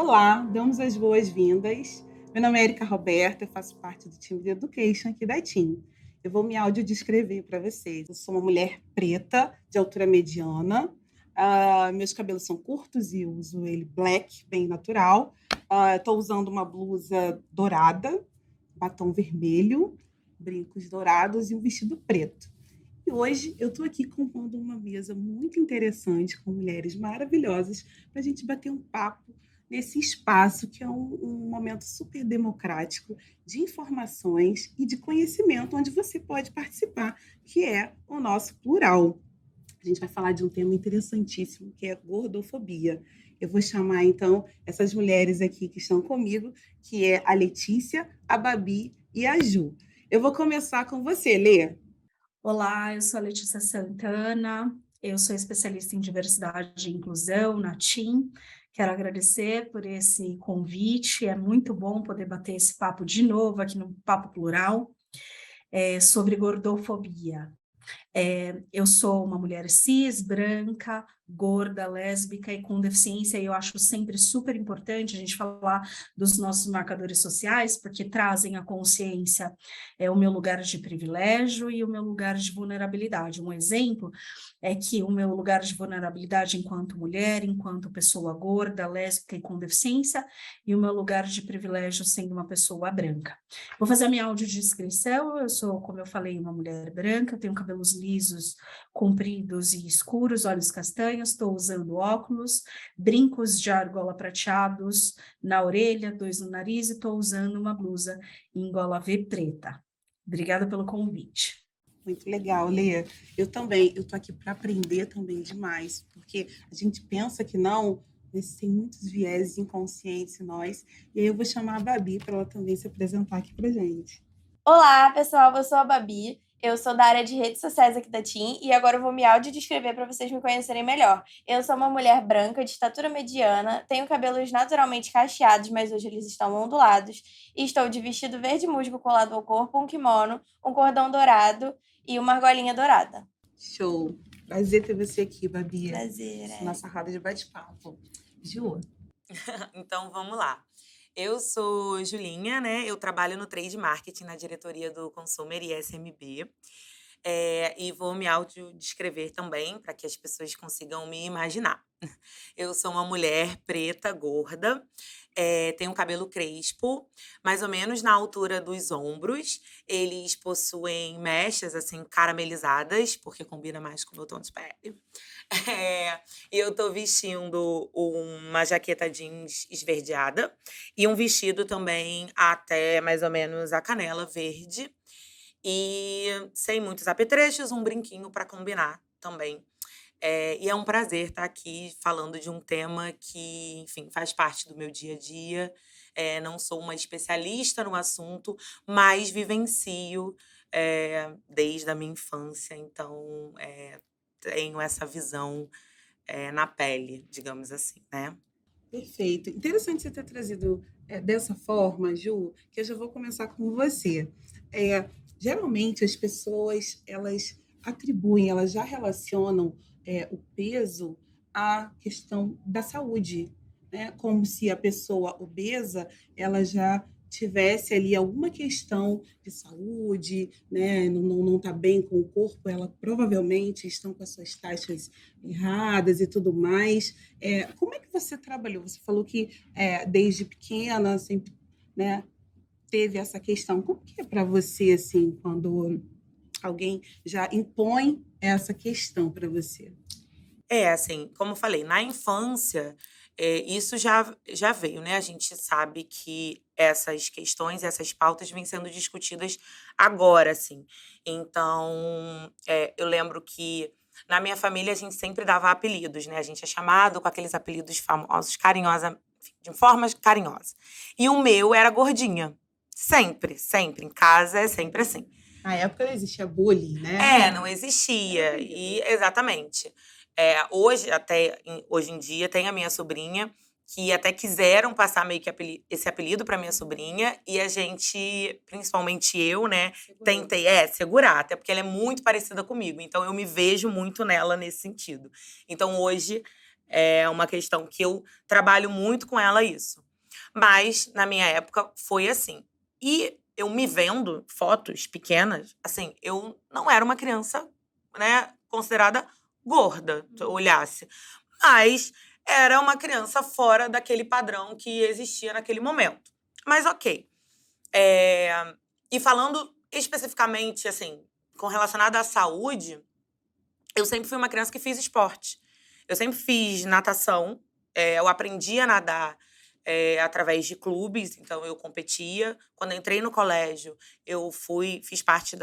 Olá, damos as boas-vindas. Meu nome é Erika Roberta, eu faço parte do time de Education aqui da TIM. Eu vou me audiodescrever para vocês. Eu sou uma mulher preta, de altura mediana. Meus cabelos são curtos e uso ele black, bem natural. Estou usando uma blusa dourada, batom vermelho, brincos dourados e um vestido preto. E hoje eu estou aqui compondo uma mesa muito interessante com mulheres maravilhosas para a gente bater um papo nesse espaço que é um momento super democrático de informações e de conhecimento, onde você pode participar, que é o nosso plural. A gente vai falar de um tema interessantíssimo, que é gordofobia. Eu vou chamar, então, essas mulheres aqui que estão comigo, que é a Letícia, a Babi e a Ju. Eu vou começar com você, Lê. Olá, eu sou a Letícia Santana, eu sou especialista em diversidade e inclusão na TIM. Quero agradecer por esse convite, é muito bom poder bater esse papo de novo aqui no Papo Plural, sobre gordofobia. Eu sou uma mulher cis, branca, gorda, lésbica e com deficiência, e eu acho sempre super importante a gente falar dos nossos marcadores sociais, porque trazem a consciência, o meu lugar de privilégio e o meu lugar de vulnerabilidade. Um exemplo é que o meu lugar de vulnerabilidade enquanto mulher, enquanto pessoa gorda, lésbica e com deficiência, e o meu lugar de privilégio sendo uma pessoa branca. Vou fazer a minha audiodescrição. Eu sou, como eu falei, uma mulher branca, tenho cabelos lisos, compridos e escuros, olhos castanhos, estou usando óculos, brincos de argola prateados na orelha, 2 no nariz, e estou usando uma blusa em gola V preta. Obrigada pelo convite. Muito legal, Lê. Eu também, eu estou aqui para aprender também demais, porque a gente pensa que não, mas tem muitos viés inconscientes em nós. E aí eu vou chamar a Babi para ela também se apresentar aqui para gente. Olá, pessoal, eu sou a Babi, eu sou da área de redes sociais aqui da TIM e agora eu vou me audiodescrever para vocês me conhecerem melhor. Eu sou uma mulher branca, de estatura mediana, tenho cabelos naturalmente cacheados, mas hoje eles estão ondulados, e estou de vestido verde musgo colado ao corpo, um kimono, um cordão dourado e uma argolinha dourada. Show! Prazer ter você aqui, Babi. Prazer, Nossa roda de bate-papo. Ju. Então, vamos lá. Eu sou Julinha, né? Eu trabalho no Trade Marketing, na diretoria do Consumer e SMB. E vou me audiodescrever também, para que as pessoas consigam me imaginar. Eu sou uma mulher preta, gorda, tenho cabelo crespo, mais ou menos na altura dos ombros. Eles possuem mechas, assim, caramelizadas, porque combina mais com o meu tom de pele. E eu tô vestindo uma jaqueta jeans esverdeada e um vestido também até mais ou menos a canela verde. E sem muitos apetrechos, um brinquinho para combinar também. E é um prazer estar aqui falando de um tema que, enfim, faz parte do meu dia a dia. Não sou uma especialista no assunto, mas vivencio desde a minha infância, então tenho essa visão na pele, digamos assim, né? Perfeito. Interessante você ter trazido dessa forma, Ju, que eu já vou começar com você. Geralmente as pessoas elas atribuem, elas já relacionam o peso à questão da saúde, né? Como se a pessoa obesa ela já tivesse ali alguma questão de saúde, né? Não está bem com o corpo, ela provavelmente estão com as suas taxas erradas e tudo mais. Como é que você trabalhou? Você falou que desde pequena sempre, né, teve essa questão. Como que é para você, assim, quando alguém já impõe essa questão para você? Assim, como eu falei, na infância, isso já veio, né, a gente sabe que essas questões, essas pautas vêm sendo discutidas agora, assim. Então, eu lembro que na minha família a gente sempre dava apelidos, né, a gente é chamado com aqueles apelidos famosos, carinhosa de forma carinhosa. E o meu era gordinha, sempre, sempre, em casa é sempre assim. Na época não existia bullying, né? Não existia. E exatamente. Hoje em dia, tem a minha sobrinha, que até quiseram passar meio que esse apelido para minha sobrinha, e a gente, principalmente eu, né, tentei segurar, até porque ela é muito parecida comigo, então eu me vejo muito nela nesse sentido. Então hoje, É uma questão que eu trabalho muito com ela isso. Mas, na minha época, foi assim. E eu me vendo fotos pequenas, assim, eu não era uma criança, né, considerada gorda, se eu olhasse. Mas era uma criança fora daquele padrão que existia naquele momento. Mas ok. E falando especificamente, assim, com relacionado à saúde, eu sempre fui uma criança que fiz esporte. Eu sempre fiz natação. Eu aprendi a nadar através de clubes, então eu competia. Quando eu entrei no colégio, eu fiz parte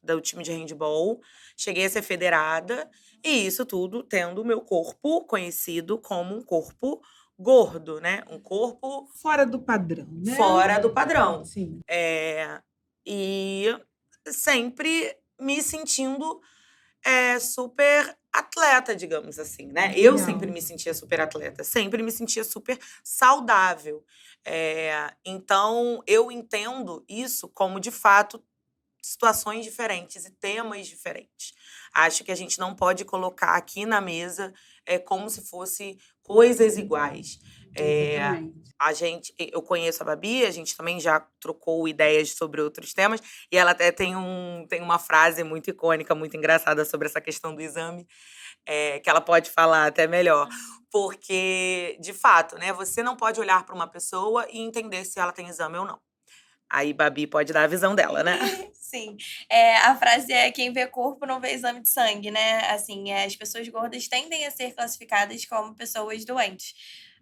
do time de handball. Cheguei a ser federada. E isso tudo tendo o meu corpo conhecido como um corpo gordo, né? Um corpo Fora do padrão, né? fora do padrão. Sim. E sempre me sentindo super atleta, digamos assim, né? Eu Legal. sempre me sentia super atleta, sempre me sentia super saudável. Então, eu entendo isso como, de fato, situações diferentes e temas diferentes. Acho que a gente não pode colocar aqui na mesa como se fosse coisas iguais. Exatamente. Eu conheço a Babi, a gente também já trocou ideias sobre outros temas, e ela até tem uma frase muito icônica, muito engraçada sobre essa questão do exame, que ela pode falar até melhor. Porque, de fato, né, você não pode olhar para uma pessoa e entender se ela tem exame ou não. Aí Babi pode dar a visão dela, né? Sim. A frase é: quem vê corpo não vê exame de sangue, né? Assim, as pessoas gordas tendem a ser classificadas como pessoas doentes.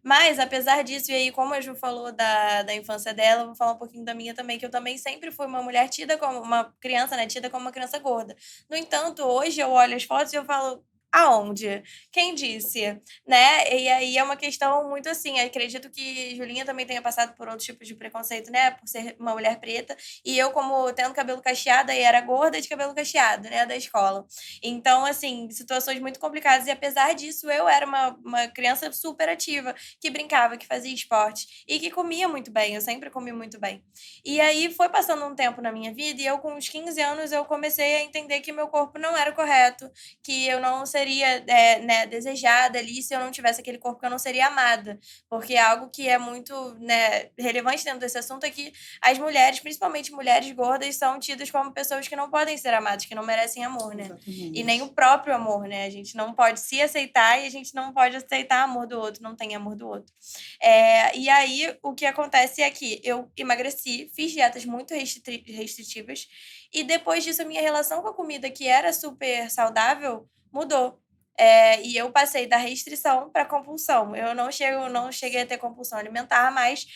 Mas, apesar disso, e aí, como a Ju falou da infância dela, eu vou falar um pouquinho da minha também, que eu também sempre fui uma mulher tida como uma criança, né? Tida como uma criança gorda. No entanto, hoje eu olho as fotos e eu falo: aonde? Quem disse? Né? E aí é uma questão muito assim. Acredito que Julinha também tenha passado por outros tipos de preconceito, né? Por ser uma mulher preta. E eu, como tendo cabelo cacheado, aí era gorda de cabelo cacheado, né? Da escola. Então, assim, situações muito complicadas. E apesar disso, eu era uma criança super ativa, que brincava, que fazia esporte e que comia muito bem. Eu sempre comi muito bem. E aí foi passando um tempo na minha vida e eu, com uns 15 anos, eu comecei a entender que meu corpo não era correto, que eu não seria né, desejada ali. Se eu não tivesse aquele corpo, que eu não seria amada. Porque algo que é muito, né, relevante dentro desse assunto é que as mulheres, principalmente mulheres gordas, são tidas como pessoas que não podem ser amadas, que não merecem amor, né? Exatamente. E nem o próprio amor, né? A gente não pode se aceitar e a gente não pode aceitar amor do outro, não tem amor do outro. E aí, o que acontece é que eu emagreci, fiz dietas muito restritivas, e depois disso a minha relação com a comida, que era super saudável, mudou. E eu passei da restrição para compulsão. Eu não cheguei a ter compulsão alimentar, mas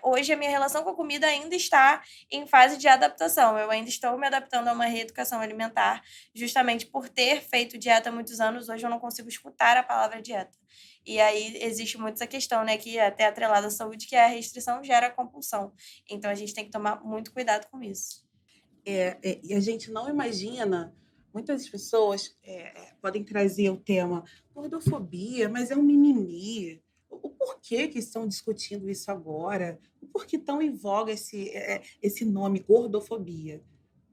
hoje a minha relação com a comida ainda está em fase de adaptação. Eu ainda estou me adaptando a uma reeducação alimentar, justamente por ter feito dieta há muitos anos. Hoje eu não consigo escutar a palavra dieta. E aí existe muito essa questão, né, que até atrelada à saúde, que a restrição gera compulsão. Então a gente tem que tomar muito cuidado com isso. E a gente não imagina, muitas pessoas podem trazer o tema gordofobia, mas é um mimimi. O porquê que estão discutindo isso agora? O porquê tão em voga esse nome, gordofobia?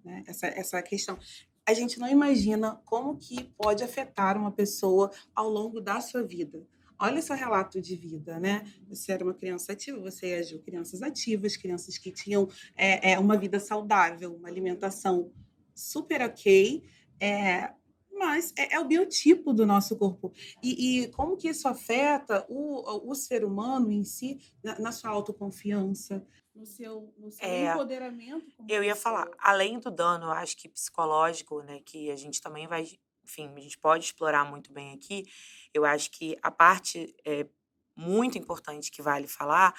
Né? Essa questão. A gente não imagina como que pode afetar uma pessoa ao longo da sua vida. Olha seu relato de vida, né? Você era uma criança ativa, você agiu crianças ativas, crianças que tinham uma vida saudável, uma alimentação super ok, mas é o biotipo do nosso corpo. E como que isso afeta o ser humano em si, na sua autoconfiança, no seu empoderamento como Eu ia falar, pessoa. além do dano, eu acho que psicológico, né, que a gente também vai, enfim, a gente pode explorar muito bem aqui. Eu acho que a parte muito importante que vale falar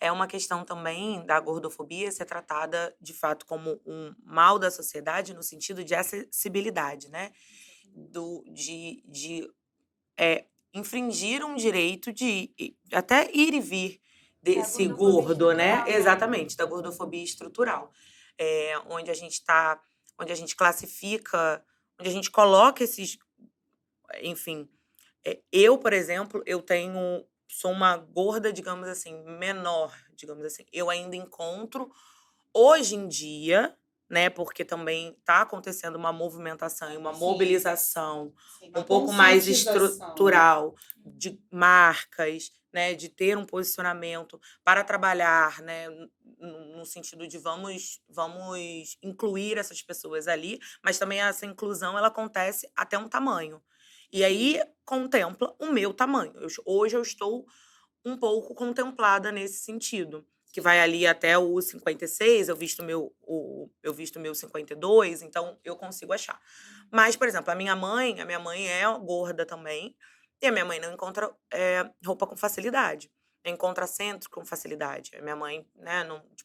é uma questão também da gordofobia ser tratada de fato como um mal da sociedade no sentido de acessibilidade, né? De infringir um direito de até ir e vir desse gordo, né? Exatamente, da gordofobia estrutural. Onde a gente onde a gente classifica, onde a gente coloca esses. Enfim, eu, por exemplo, sou uma gorda, digamos assim, menor, digamos assim. Eu ainda encontro, hoje em dia, né? Porque também está acontecendo uma movimentação e uma Sim. mobilização Sim, um uma pouco mais conscientização. estrutural de marcas, né? De ter um posicionamento para trabalhar, né? No sentido de vamos incluir essas pessoas ali, mas também essa inclusão ela acontece até um tamanho. E aí contempla o meu tamanho. Hoje eu estou um pouco contemplada nesse sentido, que vai ali até o 56, eu visto o meu 52, então eu consigo achar. Mas, por exemplo, a minha mãe é gorda também, e a minha mãe não encontra roupa com facilidade. Não encontra centro com facilidade. A minha mãe, né,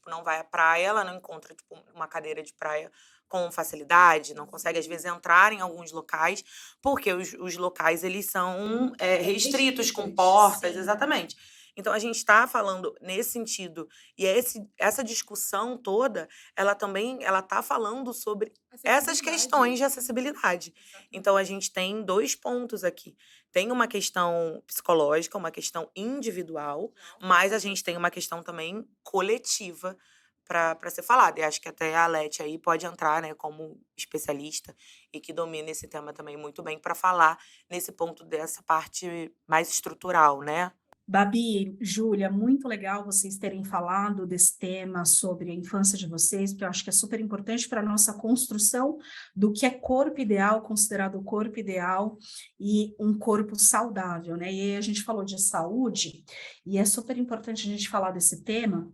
não vai à praia, ela não encontra tipo, uma cadeira de praia com facilidade, não consegue, às vezes, entrar em alguns locais, porque os locais eles são restritos, com portas, sim. exatamente. Então, a gente está falando nesse sentido, e essa discussão toda, ela também está falando sobre essas questões de acessibilidade. Então, a gente tem 2 pontos aqui. Tem uma questão psicológica, uma questão individual, mas a gente tem uma questão também coletiva para ser falada. E acho que até a Leti aí pode entrar, né, como especialista e que domina esse tema também muito bem para falar nesse ponto dessa parte mais estrutural, né? Babi, Júlia, muito legal vocês terem falado desse tema sobre a infância de vocês, porque eu acho que é super importante para a nossa construção do que é corpo ideal, considerado corpo ideal e um corpo saudável, né? E aí a gente falou de saúde, e é super importante a gente falar desse tema,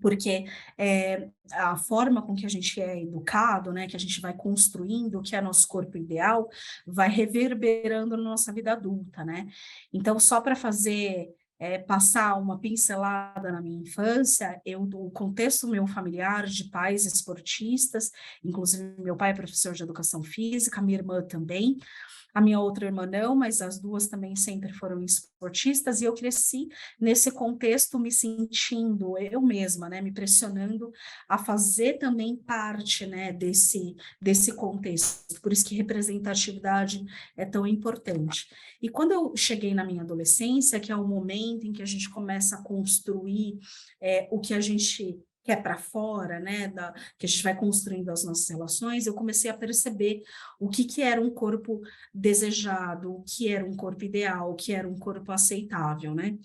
porque a forma com que a gente é educado, né, que a gente vai construindo o que é nosso corpo ideal, vai reverberando na nossa vida adulta, né? Então, só para fazer passar uma pincelada na minha infância, o contexto meu familiar de pais esportistas, inclusive meu pai é professor de educação física, minha irmã também, a minha outra irmã não, mas as duas também sempre foram esportistas, e eu cresci nesse contexto me sentindo eu mesma, né, me pressionando a fazer também parte, né, desse contexto. Por isso que representatividade é tão importante. E quando eu cheguei na minha adolescência, que é o momento em que a gente começa a construir o que a gente quer para fora, né, que a gente vai construindo as nossas relações, eu comecei a perceber o que era um corpo desejado, o que era um corpo ideal, o que era um corpo aceitável, né?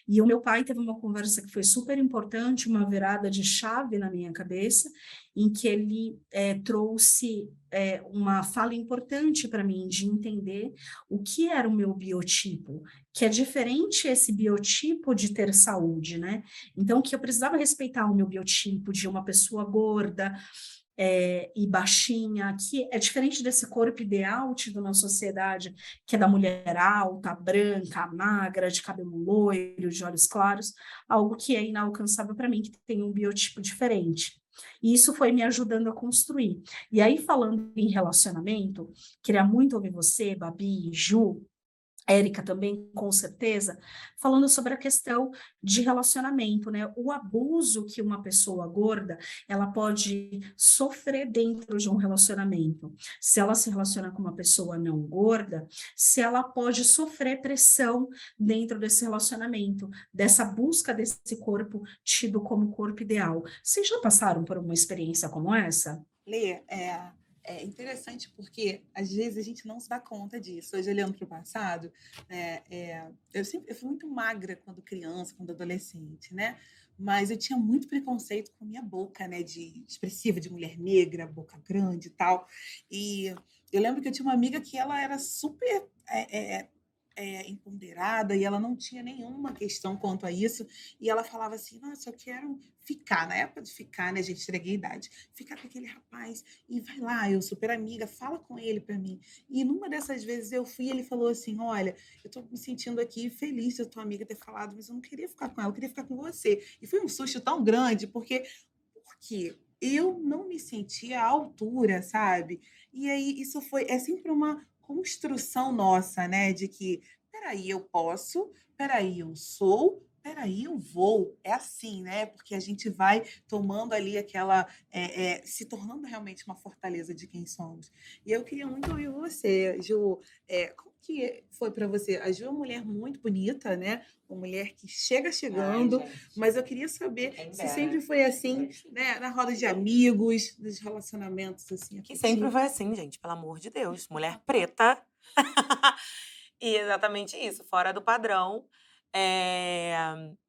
E o meu pai teve uma conversa que foi super importante, uma virada de chave na minha cabeça, em que ele trouxe uma fala importante para mim de entender o que era o meu biotipo, que é diferente esse biotipo de ter saúde, né? Então, que eu precisava respeitar o meu biotipo de uma pessoa gorda, e baixinha, que é diferente desse corpo ideal tido na sociedade, que é da mulher alta, branca, magra, de cabelo loiro, de olhos claros, algo que é inalcançável para mim, que tem um biotipo diferente. E isso foi me ajudando a construir. E aí, falando em relacionamento, queria muito ouvir você, Babi, Ju, Érica também, com certeza, falando sobre a questão de relacionamento, né? O abuso que uma pessoa gorda, ela pode sofrer dentro de um relacionamento. Se ela se relaciona com uma pessoa não gorda, se ela pode sofrer pressão dentro desse relacionamento, dessa busca desse corpo tido como corpo ideal. Vocês já passaram por uma experiência como essa? Lê, é interessante porque às vezes a gente não se dá conta disso. Hoje, olhando para o passado, né, eu fui muito magra quando criança, quando adolescente, né? Mas eu tinha muito preconceito com a minha boca, né? De expressiva, de mulher negra, boca grande e tal. E eu lembro que eu tinha uma amiga que ela era super empoderada e ela não tinha nenhuma questão quanto a isso. E ela falava assim: nossa, eu quero ficar, na época de ficar, né, gente, entreguei a idade, ficar com aquele rapaz e vai lá, eu super amiga, fala com ele para mim. E numa dessas vezes eu fui e ele falou assim: olha, eu tô me sentindo aqui feliz de a tua amiga ter falado, mas eu não queria ficar com ela, eu queria ficar com você. E foi um susto tão grande, porque eu não me sentia à altura, sabe? E aí isso é sempre uma construção nossa, né? De que, peraí, eu posso, peraí, eu sou, peraí, o voo é assim, né? Porque a gente vai tomando ali aquela, se tornando realmente uma fortaleza de quem somos. E eu queria muito ouvir você, Ju, como que foi para você? A Ju é uma mulher muito bonita, né? Uma mulher que chega Ai, chegando, gente, mas eu queria saber quem se sempre dera. foi assim, né? Na roda de amigos, nos relacionamentos assim Que sempre afetivos. foi assim, gente, pelo amor de Deus. Mulher preta. E exatamente isso, fora do padrão. Eh,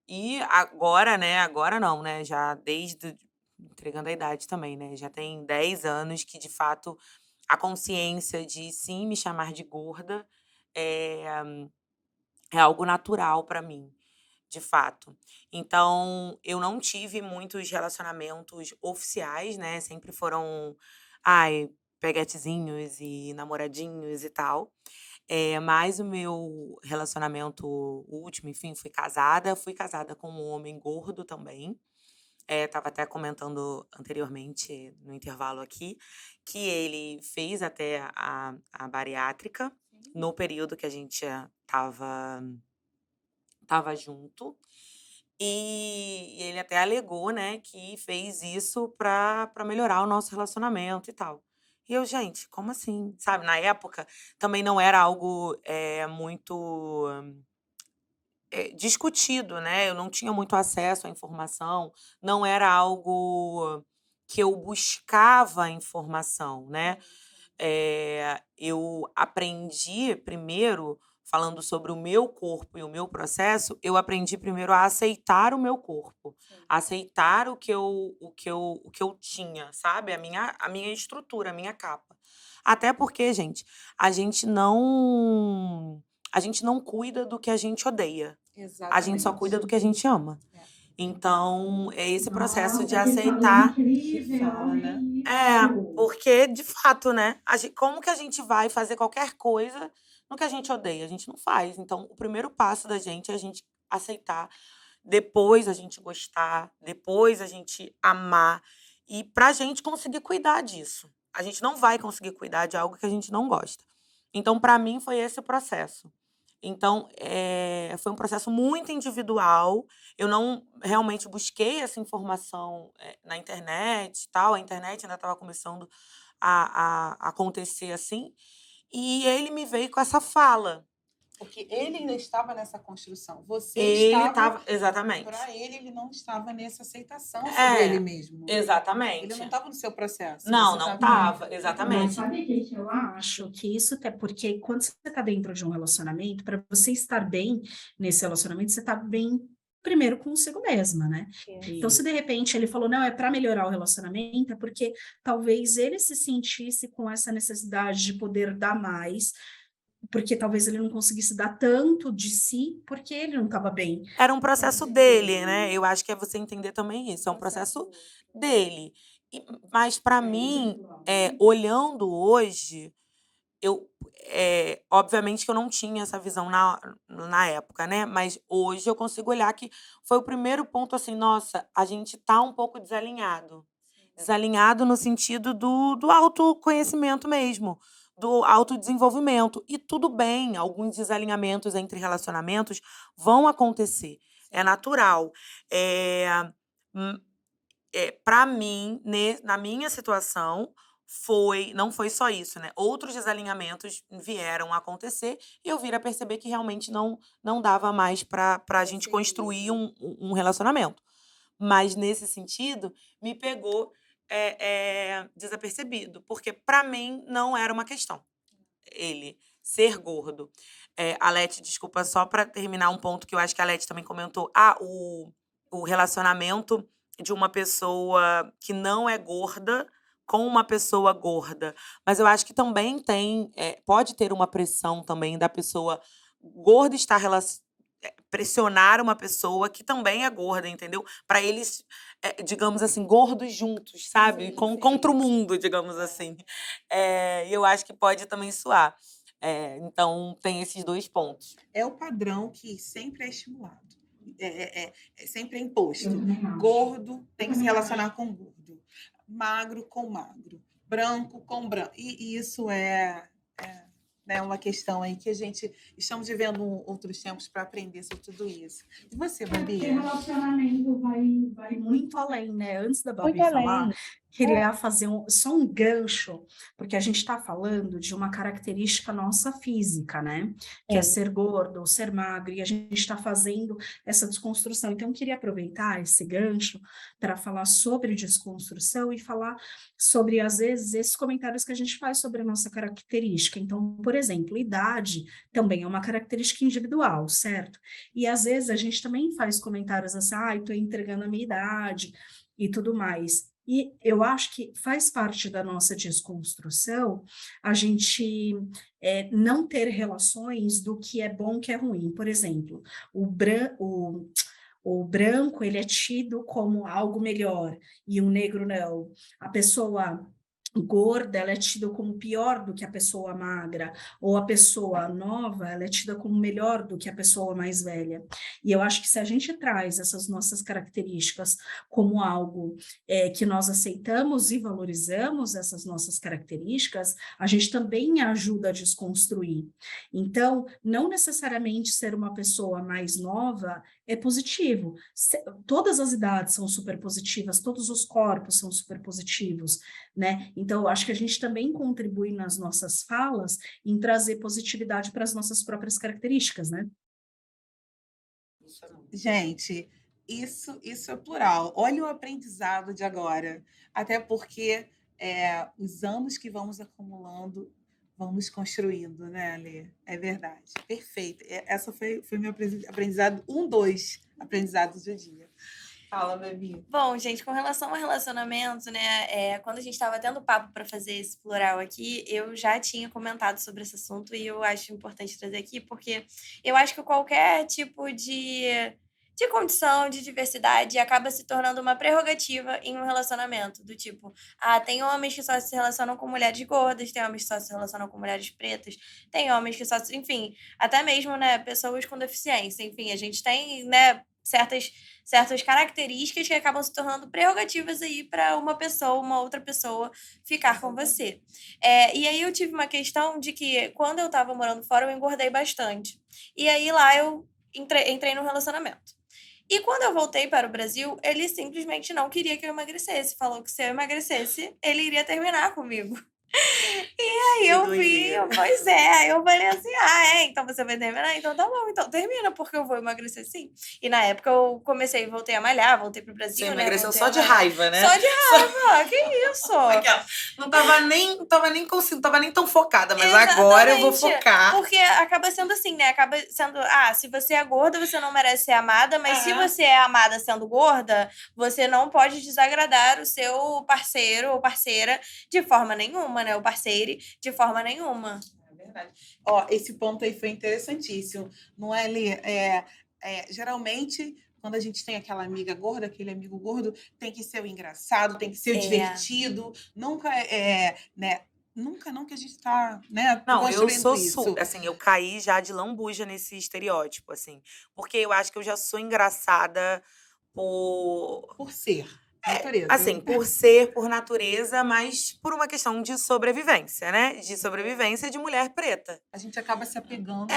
e agora, né, agora não, né, já desde entregando a idade também, né, já tem 10 anos que de fato a consciência de sim me chamar de gorda, eh, é algo natural para mim, de fato. Então, eu não tive muitos relacionamentos oficiais, né, sempre foram, ai, peguetezinhos e namoradinhos e tal. Mas o meu relacionamento último, enfim, fui casada com um homem gordo também. Estava até comentando anteriormente, no intervalo aqui, que ele fez até a bariátrica no período que a gente estava junto. E ele até alegou, né, que fez isso pra melhorar o nosso relacionamento e tal. E eu: "Gente, como assim?", sabe, na época também não era algo, muito, discutido, né, eu não tinha muito acesso à informação, não era algo que eu buscava informação, né. Eu aprendi primeiro, falando sobre o meu corpo e o meu processo, eu aprendi primeiro a aceitar o meu corpo, aceitar o que eu tinha, sabe, a minha estrutura, a minha capa. Até porque, gente, a gente não a gente não cuida do que a gente odeia, a gente só cuida Exatamente. do que a gente ama. É. Então, é esse processo de Nossa, que fala aceitar Que fala, né? porque de fato, né, como que a gente vai fazer qualquer coisa no que a gente odeia? A gente não faz. Então, o primeiro passo da gente é a gente aceitar, depois a gente gostar, depois a gente amar, e pra gente conseguir cuidar disso. A gente não vai conseguir cuidar de algo que a gente não gosta. Então, pra mim, foi esse o processo. Então, foi um processo muito individual. Eu não realmente busquei essa informação, na internet e tal. A internet ainda estava começando a acontecer assim. E ele me veio com essa fala. Porque ele ainda estava nessa construção. Você Ele estava, estava exatamente. para ele não estava nessa aceitação sobre ele É, mesmo. Ele não exatamente. estava no seu processo, Não, você não estava no estava, Mas exatamente. sabe o que que eu acho? Que isso até porque quando você está dentro de um relacionamento, para você estar bem nesse relacionamento, você está bem primeiro consigo mesma, né? Então, se de repente ele falou, não, é para melhorar o relacionamento, é porque talvez ele se sentisse com essa necessidade de poder dar mais, porque talvez ele não conseguisse dar tanto de si, porque ele não estava bem. Era um processo dele, né, eu acho que é você entender também isso, é um processo dele. Mas para mim, olhando hoje, eu, obviamente que eu não tinha essa visão na época, né, mas hoje eu consigo olhar que foi o primeiro ponto, assim: "Nossa, a gente tá um pouco desalinhado". Desalinhado no sentido do autoconhecimento mesmo, do autodesenvolvimento. E tudo bem, alguns desalinhamentos entre relacionamentos vão acontecer, é natural. Eh, hum, Pra mim, na minha situação, não foi só isso, né, outros desalinhamentos vieram a acontecer e eu vir a perceber que realmente não dava mais pra gente construir um relacionamento. Mas nesse sentido, me pegou, desapercebido, porque pra mim não era uma questão, ele ser gordo. A Leti, desculpa, só para terminar um ponto que eu acho que a Leti também comentou. O relacionamento de uma pessoa que não é gorda com uma pessoa gorda. Mas eu acho que também pode ter uma pressão também da pessoa gorda estar pressionar uma pessoa que também é gorda, entendeu? Para eles, digamos assim, gordos juntos, sabe? Contra o mundo, digamos assim. E eu acho que pode também soar. Então tem esses 2 pontos. É o padrão que sempre é estimulado. Sempre é imposto. Eu também acho. Gordo tem que se relacionar com gordo. Magro com magro. Branco com branco. E isso né? Uma questão aí que a gente estamos vivendo outros tempos para aprender sobre tudo isso. E você, Babi? Porque relacionamento vai muito além, né? Antes da Babi Muito falar, além. queria fazer só um gancho, porque a gente está falando de uma característica nossa física, né? Que é ser gordo ou ser magro, e a gente está fazendo essa desconstrução. Então, eu queria aproveitar esse gancho para falar sobre desconstrução e falar sobre, às vezes, esses comentários que a gente faz sobre a nossa característica. Então, por exemplo, idade também é uma característica individual, certo? E às vezes a gente também faz comentários assim, ai, tô entregando a minha idade e tudo mais. E eu acho que faz parte da nossa desconstrução a gente não ter relações do que é bom, que é ruim. Por exemplo, o branco, ele é tido como algo melhor e o negro não. A pessoa gorda, ela é tida como pior do que a pessoa magra, ou a pessoa nova, ela é tida como melhor do que a pessoa mais velha. E eu acho que se a gente traz essas nossas características como algo que nós aceitamos e valorizamos essas nossas características, a gente também ajuda a desconstruir. Então, não necessariamente ser uma pessoa mais nova é positivo. Todas as idades são super positivas, todos os corpos são super positivos, né? Então, eu acho que a gente também contribui nas nossas falas em trazer positividade para as nossas próprias características, né? Gente, isso é plural. Olha o aprendizado de agora. Até porque os anos que vamos acumulando vão nos construindo, né, Alê? É verdade. Perfeito. Essa foi meu aprendizado, dois aprendizados do dia. Fala, Babi. Bom, gente, com relação a relacionamento, né, quando a gente estava tendo papo para fazer esse plural aqui, eu já tinha comentado sobre esse assunto e eu acho importante trazer aqui, porque eu acho que qualquer tipo de condição, de diversidade, acaba se tornando uma prerrogativa em um relacionamento, do tipo, tem homens que só se relacionam com mulheres gordas, tem homens que só se relacionam com mulheres pretas, tem homens que só, enfim, até mesmo, né, pessoas com deficiência, enfim, a gente tem, né, certas características que acabam se tornando prerrogativas aí para uma outra pessoa ficar com você. E aí eu tive uma questão de que quando eu estava morando fora, eu engordei bastante. E aí lá eu entrei no relacionamento. E quando eu voltei para o Brasil, ele simplesmente não queria que eu emagrecesse. Falou que se eu emagrecesse, ele iria terminar comigo. Aí eu vi, pois é, aí eu falei assim, então você vai terminar? Então tá bom, então termina, porque eu vou emagrecer sim. E na época eu voltei a malhar, voltei pro Brasil, Você né? emagreceu só de raiva, né? Só de raiva, que isso? Não tava nem tão focada, mas agora eu vou focar. Porque acaba sendo assim, né? Acaba sendo, se você é gorda, você não merece ser amada, mas se você é amada sendo gorda, você não pode desagradar o seu parceiro ou parceira de forma nenhuma, né? O parceiro de forma nenhuma. É verdade. Esse ponto aí foi interessantíssimo. Não é, Lê? Geralmente, quando a gente tem aquela amiga gorda, aquele amigo gordo, tem que ser o engraçado, tem que ser o divertido. Nunca né? Nunca não que a gente está, né, Não, eu construindo sou isso. assim, eu caí já de lambuja nesse estereótipo, assim, porque eu acho que eu já sou engraçada Por ser natureza. assim, por ser, por natureza, mas por uma questão de sobrevivência, né? De sobrevivência de mulher preta. A gente acaba se apegando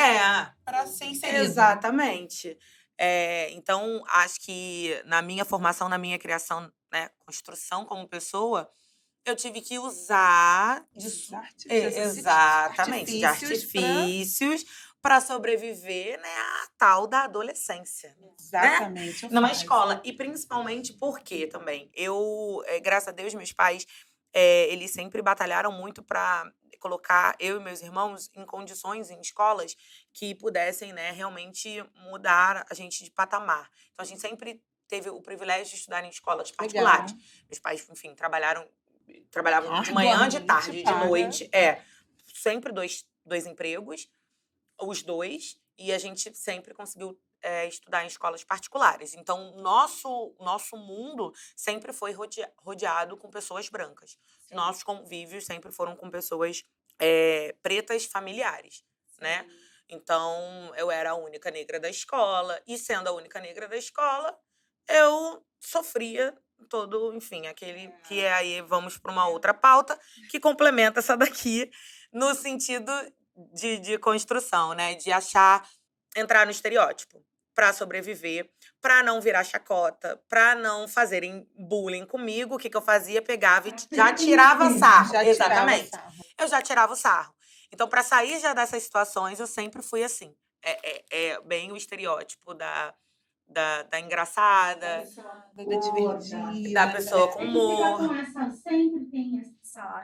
para ser inserida. Exatamente. Então, acho que na minha formação, na minha criação, né, construção como pessoa, eu tive que usar exatamente, de artifícios para sobreviver, né, à tal da adolescência. Exatamente. Né? Numa escola. E principalmente porque também, graças a Deus, meus pais, eles sempre batalharam muito para colocar eu e meus irmãos em condições, em escolas, que pudessem, né, realmente mudar a gente de patamar. Então, a gente sempre teve o privilégio de estudar em escolas particulares. Meus pais, enfim, trabalhavam de manhã, de tarde, de noite. Sempre dois empregos, os dois, e a gente sempre conseguiu estudar em escolas particulares. Então, nosso mundo sempre foi rodeado com pessoas brancas. Sim. Nossos convívios sempre foram com pessoas pretas familiares, sim, né? Então, eu era a única negra da escola, e sendo a única negra da escola, eu sofria todo, enfim, aquele que aí vamos para uma outra pauta que complementa essa daqui, no sentido de construção, né? De entrar no estereótipo para sobreviver, para não virar chacota, para não fazerem bullying comigo. O que eu fazia? Pegava e já tirava sarro. Já tirava Exatamente. sarro. Eu já tirava o sarro. Então, para sair já dessas situações, eu sempre fui assim. É bem o estereótipo da engraçada, Da divertida. da pessoa com humor. Sempre tem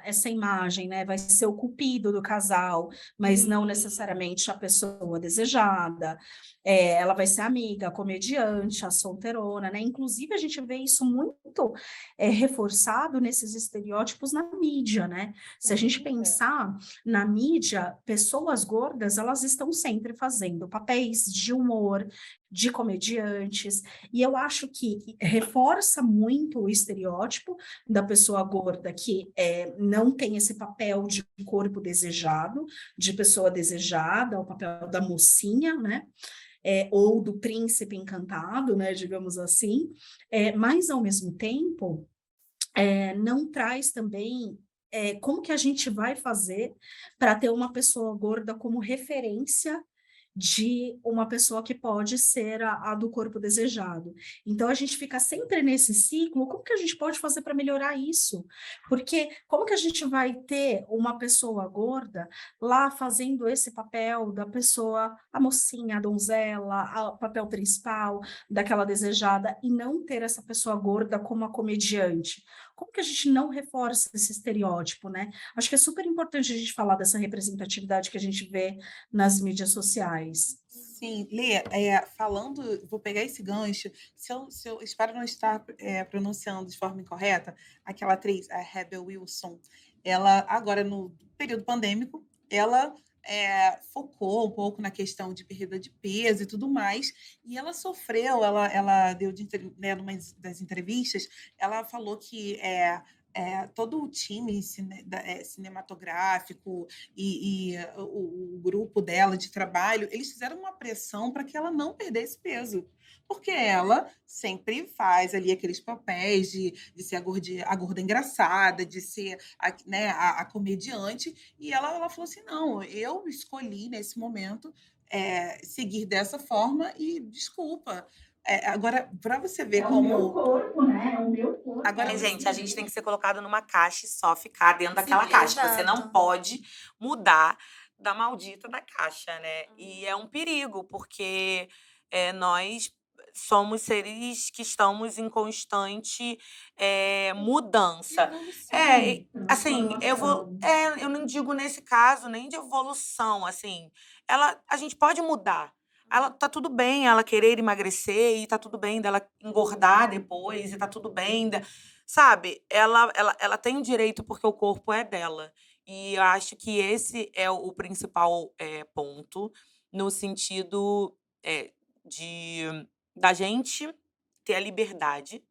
essa imagem, né? Vai ser o cupido do casal, mas não necessariamente a pessoa desejada. Ela vai ser amiga, a comediante, a solteirona, né? Inclusive, a gente vê isso muito reforçado nesses estereótipos na mídia, né? Se a gente pensar na mídia, pessoas gordas, elas estão sempre fazendo papéis de humor, de comediantes, e eu acho que reforça muito o estereótipo da pessoa gorda que não tem esse papel de corpo desejado, de pessoa desejada, o papel da mocinha, né? Ou do príncipe encantado, né? Digamos assim, mas ao mesmo tempo não traz também como que a gente vai fazer para ter uma pessoa gorda como referência de uma pessoa que pode ser a do corpo desejado. Então, a gente fica sempre nesse ciclo, como que a gente pode fazer para melhorar isso? Porque como que a gente vai ter uma pessoa gorda lá fazendo esse papel da pessoa, a mocinha, a donzela, o papel principal daquela desejada, e não ter essa pessoa gorda como a comediante? Como que a gente não reforça esse estereótipo, né? Acho que é super importante a gente falar dessa representatividade que a gente vê nas mídias sociais. Sim, Lê, falando, vou pegar esse gancho, se eu espero não estar pronunciando de forma incorreta, aquela atriz, a Rebel Wilson, ela, agora no período pandêmico, ela focou um pouco na questão de perda de peso e tudo mais, e ela sofreu, ela deu, né, numa das entrevistas, ela falou que todo o time cinematográfico e o grupo dela de trabalho, eles fizeram uma pressão para que ela não perdesse peso, porque ela sempre faz ali aqueles papéis de ser a gorda engraçada, de ser a comediante, e ela falou assim, não, eu escolhi nesse momento seguir dessa forma e desculpa. Agora, para você ver como... o meu corpo, né? É o meu corpo. Agora, gente, a gente tem que ser colocado numa caixa e só ficar dentro daquela caixa. Exato. Você não pode mudar da maldita da caixa, né? E é um perigo, porque nós somos seres que estamos em constante mudança. Assim, eu não digo nesse caso nem de evolução, assim. A gente pode mudar. Ela tá tudo bem ela querer emagrecer e tá tudo bem dela engordar depois e tá tudo bem, sabe? Ela tem o direito porque o corpo é dela. E eu acho que esse é o principal ponto no sentido da gente ter a liberdade,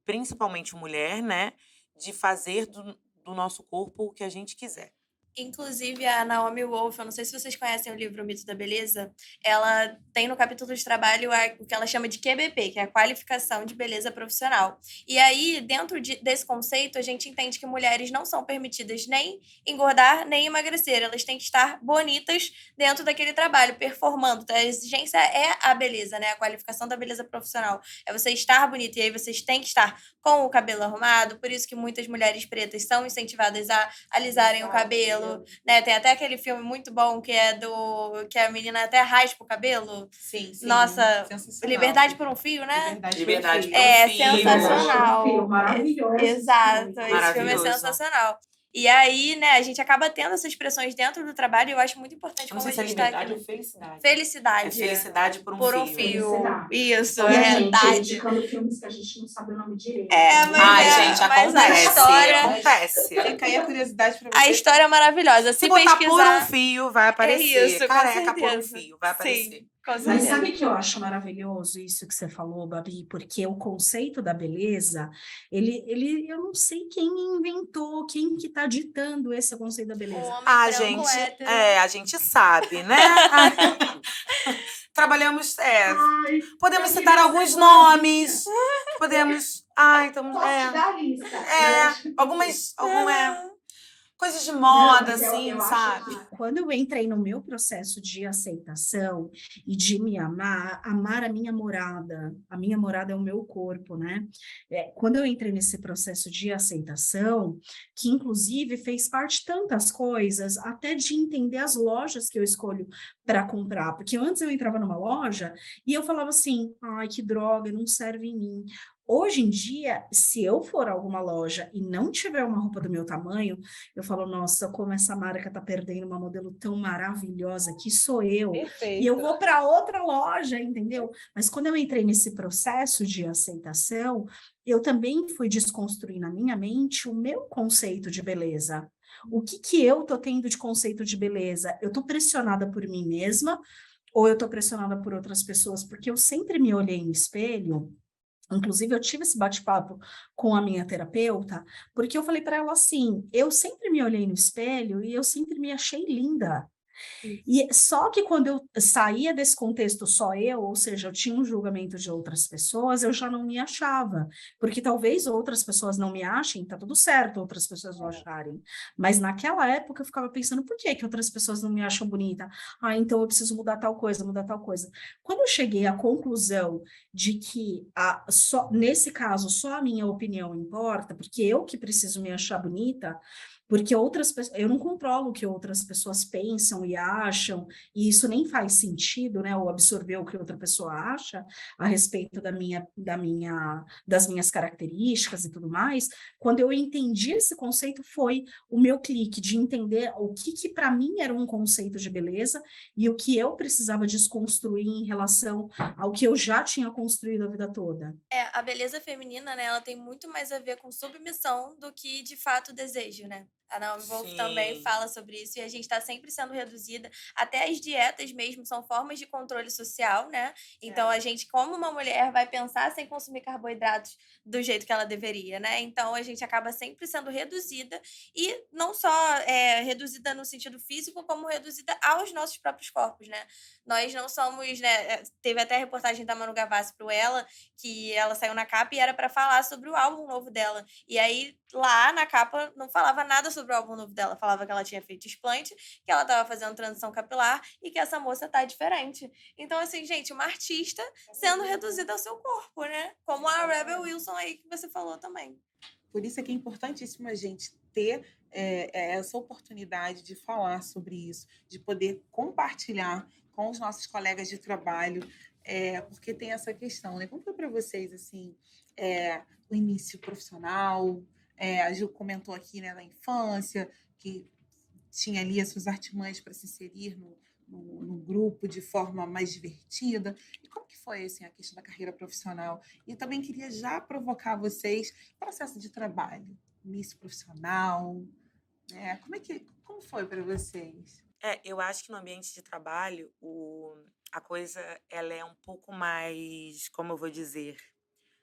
principalmente mulher, né, de fazer do nosso corpo o que a gente quiser. Inclusive, a Naomi Wolf, eu não sei se vocês conhecem o livro O Mito da Beleza, ela tem no capítulo de trabalho o que ela chama de QBP, que é a Qualificação de Beleza Profissional. E aí, dentro desse conceito, a gente entende que mulheres não são permitidas nem engordar, nem emagrecer. Elas têm que estar bonitas dentro daquele trabalho, performando. Então, a exigência é a beleza, né? A qualificação da beleza profissional. É você estar bonita, e aí vocês têm que estar com o cabelo arrumado, por isso que muitas mulheres pretas são incentivadas a alisarem o cabelo, né? Tem até aquele filme muito bom que a menina até raspa o cabelo. Sim. Nossa, Liberdade por um Fio, né? Liberdade por um Fio. Sensacional. Maravilhoso. Exato, esse filme é Maravilhoso. sensacional. E aí, né, a gente acaba tendo essas expressões dentro do trabalho e eu acho muito importante Eu não como sei a se é gente tá liberdade aqui. ou felicidade. Felicidade. É felicidade por um fio. Felicidade. Isso, E a gente verdade. indicando filmes que a gente não sabe o nome direito. Mas Gente, mas a história... acontece. Fica aí a curiosidade para você. A história é maravilhosa. Se botar pesquisar... por um fio, vai aparecer. isso, com Careca por um certeza. fio, vai aparecer. Sim, com Mas certeza. sabe que eu acho maravilhoso isso que você falou, Babi? Porque o conceito da beleza, eu não sei quem inventou, quem que tá ditando esse conceito da beleza. O homem branco, gente, hétero. a gente sabe, né? Trabalhamos, podemos citar alguns nomes, podemos, Posso te dar a lista. algumas, coisas de Não, moda, mas assim, eu acho sabe? que quando eu entrei no meu processo de aceitação e de me amar, amar a minha morada é o meu corpo, né? Quando eu entrei nesse processo de aceitação, que inclusive fez parte de tantas coisas, até de entender as lojas que eu escolho para comprar, porque antes eu entrava numa loja e eu falava assim, ai, que droga, não serve em mim. Hoje em dia, se eu for a alguma loja e não tiver uma roupa do meu tamanho, eu falo, nossa, como essa marca tá perdendo uma modelo tão maravilhosa que sou eu. E eu Perfeito. vou para outra loja, entendeu? Mas quando eu entrei nesse processo de aceitação, eu também fui desconstruir na minha mente o meu conceito de beleza. O que que eu tô tendo de conceito de beleza? Eu tô pressionada por mim mesma ou eu tô pressionada por outras pessoas? Porque eu sempre me olhei no espelho. Inclusive, eu tive esse bate-papo com a minha terapeuta, porque eu falei para ela assim: eu sempre me olhei no espelho e eu sempre me achei linda. E só que quando eu saía desse contexto só eu, ou seja, eu tinha um julgamento de outras pessoas, eu já não me achava, porque talvez outras pessoas não me achem, tá tudo certo, outras pessoas não acharem. Mas naquela época eu ficava pensando, por que que outras pessoas não me acham bonita? Ah, então eu preciso mudar tal coisa, mudar tal coisa. Quando eu cheguei à conclusão de que nesse caso só a minha opinião importa, porque eu que preciso me achar bonita, porque outras pessoas, eu não controlo o que outras pessoas pensam e acham, e isso nem faz sentido, né? Ou absorver o que outra pessoa acha a respeito das minhas características e tudo mais. Quando eu entendi esse conceito, foi o meu clique de entender o que que para mim era um conceito de beleza e o que eu precisava desconstruir em relação ao que eu já tinha construído a vida toda. A beleza feminina, né, ela tem muito mais a ver com submissão do que, de fato, desejo, né? A Naomi Wolf também Sim, fala sobre isso e a gente está sempre sendo reduzida. Até as dietas mesmo são formas de controle social, né? Então, a gente, como uma mulher, vai pensar sem consumir carboidratos do jeito que ela deveria, né? Então, a gente acaba sempre sendo reduzida e não só reduzida no sentido físico, como reduzida aos nossos próprios corpos, né? Nós não somos, né? Teve até a reportagem da Manu Gavassi pro Ela, que ela saiu na capa e era para falar sobre o álbum novo dela. E aí, lá na capa, não falava nada sobre o álbum novo dela. Falava que ela tinha feito explante, que ela estava fazendo transição capilar e que essa moça tá diferente. Então, assim, gente, uma artista sendo reduzida ao seu corpo, né? Como a Rebel Wilson aí que você falou também. Por isso é que é importantíssimo a gente ter essa oportunidade de falar sobre isso, de poder compartilhar com os nossos colegas de trabalho, porque tem essa questão, né? Como foi para vocês, assim, o início profissional? A Gil comentou aqui, né, na infância, que tinha ali as suas artimanhas para se inserir no grupo de forma mais divertida. E como que foi assim, a questão da carreira profissional? E também queria já provocar vocês, processo de trabalho, início profissional, né? Como foi para vocês? eu acho que no ambiente de trabalho, a coisa ela é um pouco mais, como eu vou dizer,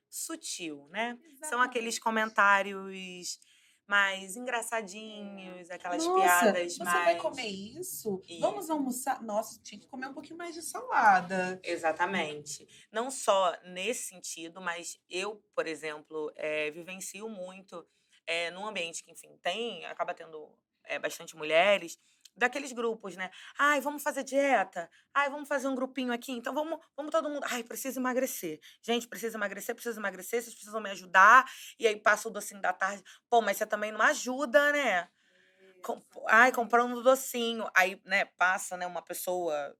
sutil, né? São aqueles Exatamente. comentários mais engraçadinhos, aquelas Nossa, piadas você vai mais. comer isso? Vamos Isso, almoçar? Nossa, tinha que comer um pouquinho mais de salada. exatamente. Não só nesse sentido, mas eu, por exemplo, vivencio muito num ambiente que, enfim, acaba tendo bastante mulheres, daqueles grupos, né? Ai, vamos fazer dieta? Ai, vamos fazer um grupinho aqui? Então vamos todo mundo. Ai, preciso emagrecer. Gente, preciso emagrecer, vocês precisam me ajudar. E aí passa o docinho da tarde. Pô, mas você também não ajuda, né? Ai, comprando docinho. Aí, né, passa, né, uma pessoa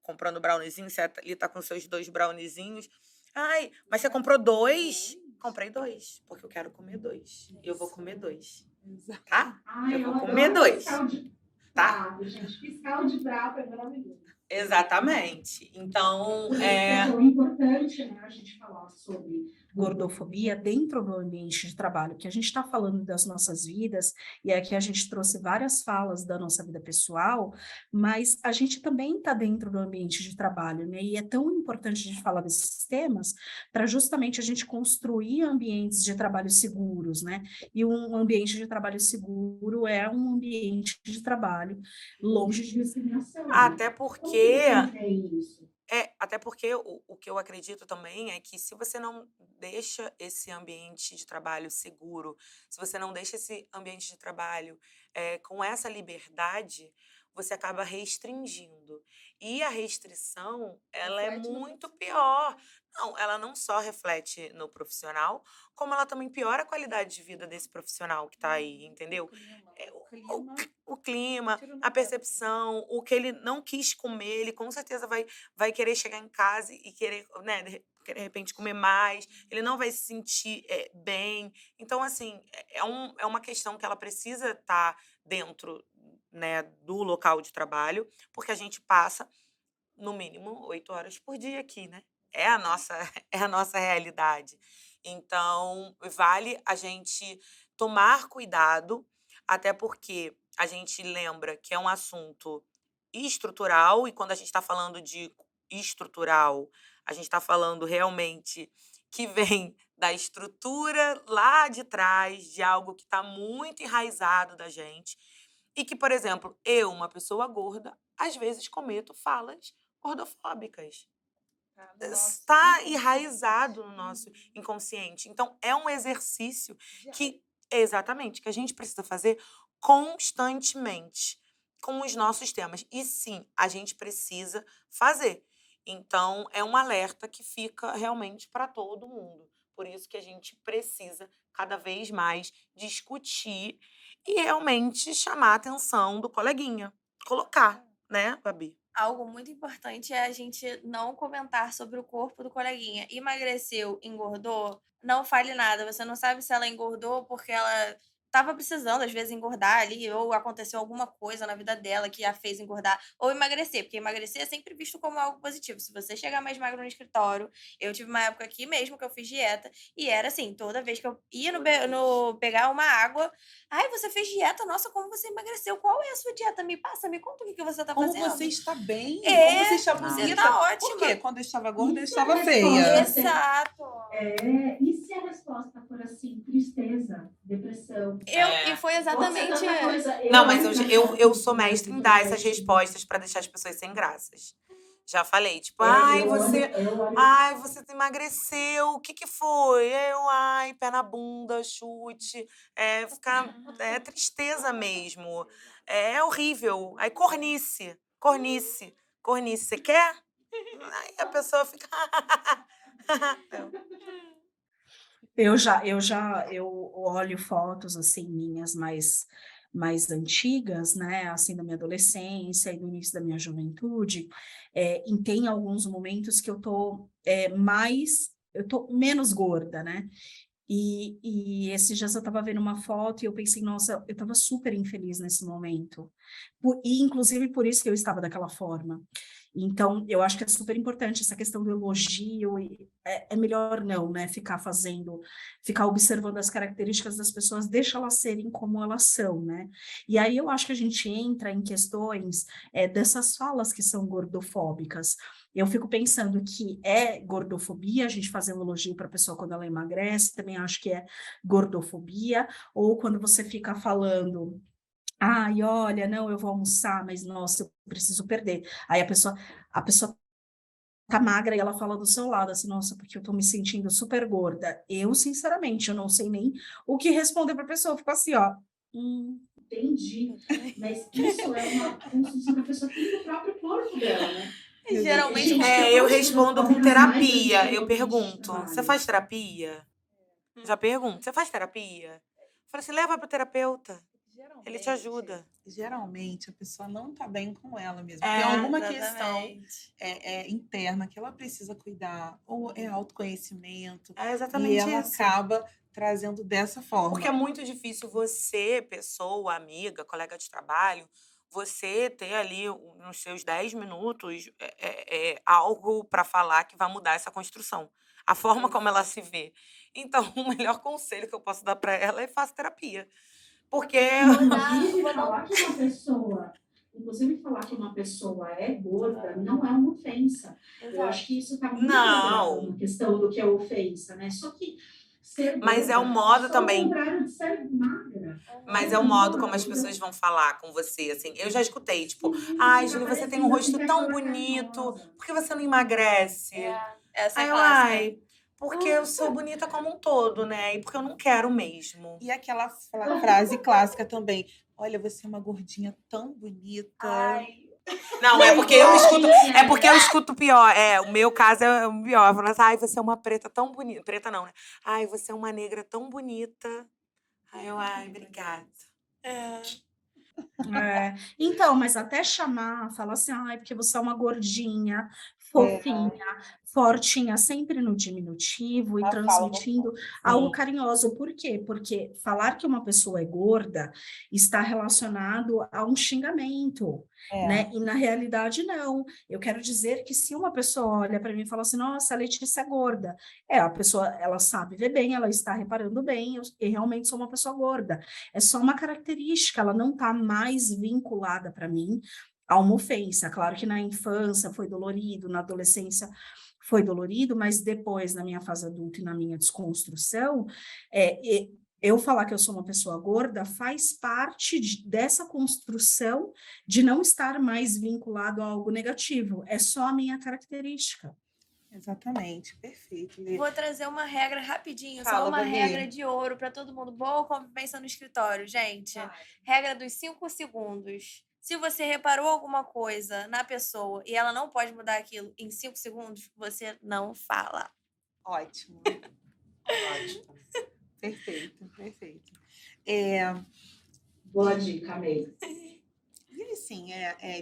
comprando browniezinho, você ali tá com seus 2 browniezinhos. Ai, mas você comprou 2? Comprei 2, porque eu quero comer 2. Eu vou comer 2, Exato. tá? Ai, Eu eu vou comer adoro 2, fiscal de tá? prato, gente. Fiscal de prato é maravilhoso. Exatamente. Então, Por isso que é tão importante, né, a gente falar sobre gordofobia dentro do ambiente de trabalho, que a gente está falando das nossas vidas, e aqui a gente trouxe várias falas da nossa vida pessoal, mas a gente também está dentro do ambiente de trabalho, né? E é tão importante a gente falar desses temas para justamente a gente construir ambientes de trabalho seguros, né? E um ambiente de trabalho seguro é um ambiente de trabalho longe de discriminação. até Como que porque vocês veem isso? até porque o que eu acredito também é que se você não deixa esse ambiente de trabalho seguro, se você não deixa esse ambiente de trabalho com essa liberdade, você acaba restringindo. E a restrição, ela é Reflete no muito profissional. pior. Não, ela não só reflete no profissional, como ela também piora a qualidade de vida desse profissional que está aí, entendeu? O clima, tira no a pé. percepção, o que ele não quis comer, ele com certeza vai querer chegar em casa e querer, né, de repente comer mais, ele não vai se sentir bem. Então, assim, é uma questão que ela precisa estar dentro, né, do local de trabalho, porque a gente passa, no mínimo, 8 horas por dia aqui, né? É a nossa, é a nossa realidade. Então, vale a gente tomar cuidado, até porque a gente lembra que é um assunto estrutural, e quando a gente está falando de estrutural, a gente está falando realmente que vem da estrutura lá de trás, de algo que está muito enraizado da gente, e que, por exemplo, eu, uma pessoa gorda, às vezes cometo falas gordofóbicas. Tá no nosso Está inconsciente. enraizado no nosso inconsciente. Então, é um exercício que, exatamente, que a gente precisa fazer constantemente com os nossos temas. E sim, a gente precisa fazer. Então, é um alerta que fica realmente para todo mundo. Por isso que a gente precisa cada vez mais discutir e realmente chamar a atenção do coleguinha. Colocar, né, Babi? Algo muito importante é a gente não comentar sobre o corpo do coleguinha. Emagreceu, engordou, não fale nada. Você não sabe se ela engordou porque ela estava precisando, às vezes, engordar ali, ou aconteceu alguma coisa na vida dela que a fez engordar, ou emagrecer, porque emagrecer é sempre visto como algo positivo. Se você chegar mais magro no escritório, eu tive uma época aqui mesmo que eu fiz dieta, e era assim, toda vez que eu ia no pegar uma água, ai, você fez dieta? Nossa, como você emagreceu? Qual é a sua dieta? Me passa, me conta o que você tá Como fazendo. você está bem, É, como você está Não. você bonita. tá Por ótima. quê? Quando eu estava gorda, eu Isso é estava a feia. resposta. Exato. E se a resposta for assim, tristeza, depressão? E foi exatamente. Pode ser tanta coisa. Não, mas eu sou mestre em dar essas respostas para deixar as pessoas sem graças. Já falei, tipo, ai, você emagreceu, o que que foi? Ai, pé na bunda, chute, tristeza mesmo. É horrível. Aí, cornice. Você quer? Aí a pessoa fica. Eu olho fotos assim minhas mais antigas, né, assim da minha adolescência e do início da minha juventude, e tem alguns momentos que eu tô menos gorda, né? E esses dias eu estava vendo uma foto e eu pensei, nossa, eu estava super infeliz nesse momento. E inclusive por isso que eu estava daquela forma. Então, eu acho que é super importante essa questão do elogio, e é melhor não, né, ficar observando as características das pessoas, deixa elas serem como elas são, né? E aí eu acho que a gente entra em questões dessas falas que são gordofóbicas. Eu fico pensando que é gordofobia a gente fazer um elogio para a pessoa quando ela emagrece, também acho que é gordofobia, ou quando você fica falando, ai, olha, não, eu vou almoçar, mas nossa, eu preciso perder. Aí a pessoa tá magra e ela fala do seu lado, assim, nossa, porque eu tô me sentindo super gorda. Eu, sinceramente, eu não sei nem o que responder pra pessoa, eu fico assim, ó. Entendi. Mas isso é uma construção que a pessoa tem no próprio corpo dela, né? Geralmente. Gente, Eu respondo com terapia. mais Eu pergunto, trabalho. você faz terapia? Já pergunto, você faz terapia? Fala assim, leva pro terapeuta. Ele te ajuda. Geralmente a pessoa não está bem com ela mesma. Tem alguma questão Exatamente. interna que ela precisa cuidar, ou é autoconhecimento, É e exatamente ela isso. acaba trazendo dessa forma. Porque é muito difícil você, pessoa, amiga, colega de trabalho, você ter ali nos seus 10 minutos algo para falar que vai mudar essa construção. A forma como ela se vê. Então, o melhor conselho que eu posso dar para ela é faça terapia. Porque Inclusive falar que uma pessoa é gorda não é uma ofensa. Eu Exato. acho que isso está muito Não. ligado na questão do que é ofensa, né? Só que ser Mas é o gorda. modo Só também. o contrário de ser magra. Mas é o modo como as pessoas vão falar com você, assim. Eu já escutei, tipo, ai, Júlia, você tem um rosto tão bonito, por que você não emagrece? Essa é Aí eu, clássica. ai, porque eu sou bonita como um todo, né? E porque eu não quero mesmo. E aquela frase clássica também. Olha, você é uma gordinha tão bonita. Ai, Não, é porque eu escuto. É porque eu escuto pior. É, o meu caso é o pior. Falando assim, ai, você é uma preta tão bonita. Preta não, né? Ai, você é uma negra tão bonita. Aí eu, ai, obrigada. É, então, mas até chamar, falar assim, ai, porque você é uma gordinha, fofinha, fortinha, sempre no diminutivo e Ela fala transmitindo algo carinhoso. Por quê? Porque falar que uma pessoa é gorda está relacionado a um xingamento, né? E na realidade, não. Eu quero dizer que se uma pessoa olha para mim e fala assim, nossa, a Letícia é gorda, a pessoa, ela sabe ver bem, ela está reparando bem, eu realmente sou uma pessoa gorda. É só uma característica, ela não está mais vinculada para mim a uma ofensa. Claro que na infância foi dolorido, na adolescência foi dolorido, mas depois, na minha fase adulta e na minha desconstrução, eu falar que eu sou uma pessoa gorda faz parte dessa construção de não estar mais vinculado a algo negativo. É só a minha característica. Exatamente, perfeito. Lê. Vou trazer uma regra rapidinho, Fala, só uma Gabi. regra de ouro para todo mundo. Boa convivência no escritório, gente. Regra dos 5 segundos. Se você reparou alguma coisa na pessoa e ela não pode mudar aquilo em 5 segundos, você não fala. Ótimo. Ótimo. Perfeito, perfeito. Boa dica, amei. E assim,